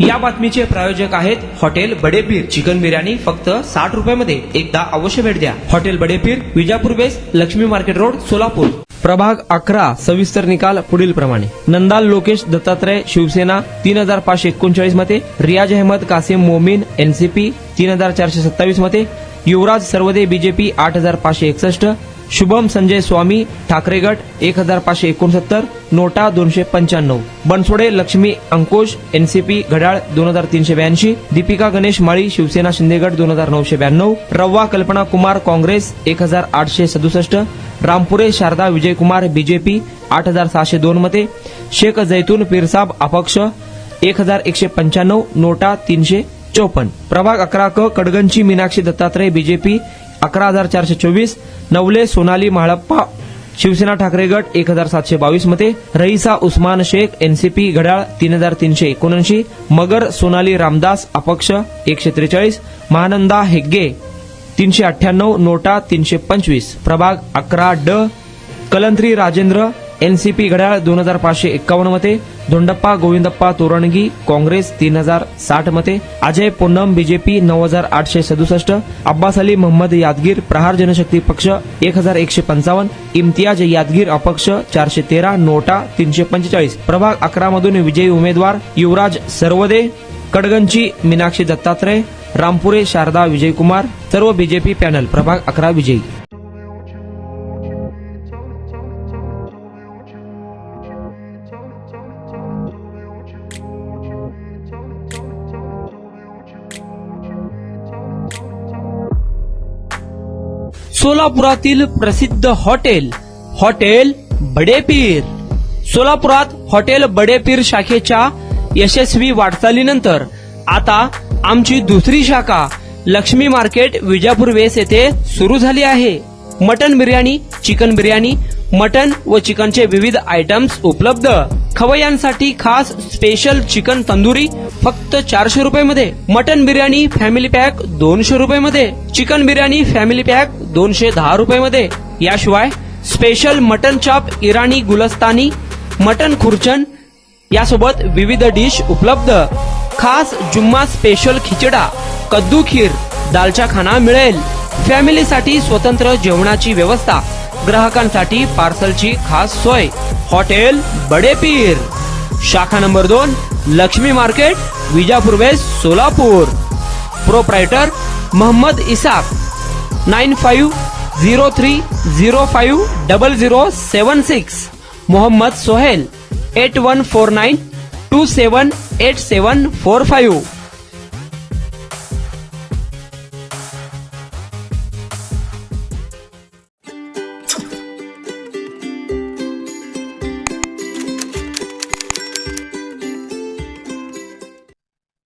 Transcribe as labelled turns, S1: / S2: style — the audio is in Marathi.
S1: या बातमीचे प्रायोजक आहेत हॉटेल बडेपीर. चिकन बिर्याणी फक्त 60 रुपयामध्ये. एकदा अवश्य भेट द्या. Hotel Badepir, Vijapur base, Laxmi market road, Solapur. प्रभाग 11 सविस्तर निकाल पुढील प्रमाणे. नंदाल लोकेश दत्तात्रय शिवसेना 3539 मते, रियाज अहमद कासिम मोमीन एनसीपी 3427 मते, युवराज सर्वदे बीजेपी 8561, शुभम संजय स्वामी ठाकरे गट 1569, नोटा 295, बनसोडे लक्ष्मी अंकुश एनसीपी घड्याळ 2382, दीपिका गणेश माळी शिवसेना शिंदेगड 2992, रव्वा कल्पना कुमार काँग्रेस 1867, रामपुरे शारदा विजयकुमार बीजेपी 8602 मते, शेख जैतून पीरसाब अपक्ष 1195, नोटा 354. प्रभाग 11 क कडगंची मीनाक्षी दत्तात्रय बीजेपी 11424, नवले सोनाली म्हाळप्पा शिवसेना ठाकरे गट 1722 मते, रईसा उस्मान शेख एनसीपी घड्याळ 3379, मगर सोनाली रामदास अपक्ष 143, महानंदा हेग्गे 398, नोटा 325. प्रभाग 11 ड कलंत्री राजेंद्र एनसीपी घड्याळ 2551 मते, धोंडप्पा गोविंदप्पा तोरणगी काँग्रेस 3060 मते, अजय पोन्नम बीजेपी 9867, अब्बास अली मोहम्मद यादगीर प्रहार जनशक्ती पक्ष 1155, इम्तियाज यादगीर अपक्ष 413, नोटा 345. प्रभाग 11 मधून विजयी उमेदवार युवराज सर्वदे, कडगंची मीनाक्षी दत्तात्रय, रामपुरे शारदा विजयकुमार, सर्व बीजेपी पॅनल. प्रभाग 11 विजयी. सोलापुरातील प्रसिद्ध हॉटेल हॉटेल बडेपीर. सोलापुरात हॉटेल बडेपीर शाखेच्या यशस्वी वाटचालीनंतर आता आमची दुसरी शाखा लक्ष्मी मार्केट विजापूर वेस येथे सुरू झाली आहे. Mutton biryani, chicken biryani, mutton व चिकनचे विविध आयटम्स उपलब्ध. खवय्यांसाठी खास स्पेशल चिकन तंदुरी फक्त 400 रुपयामध्ये, मटन बिर्याणी फॅमिली पॅक 200 रुपयामध्ये, चिकन बिर्याणी फॅमिली पॅक 210 रुपयामध्ये. याशिवाय स्पेशल मटन चॉप, इराणी गुलस्तानी, मटन खुर्चन यासोबत विविध डिश उपलब्ध. खास जुम्मा स्पेशल खिचडा, कद्दू खीर, दालचा खाना मिळेल. फॅमिलीसाठी स्वतंत्र जेवणाची व्यवस्था, ग्राहकांसाठी पार्सलची खास सोय. हॉटेल बडेपीर, शाखा number 2, Laxmi market, Vijapur west, Solapur. Proprietor Mohammad Ishaq. 9503050076. Mohammad Sohail. 8149278745.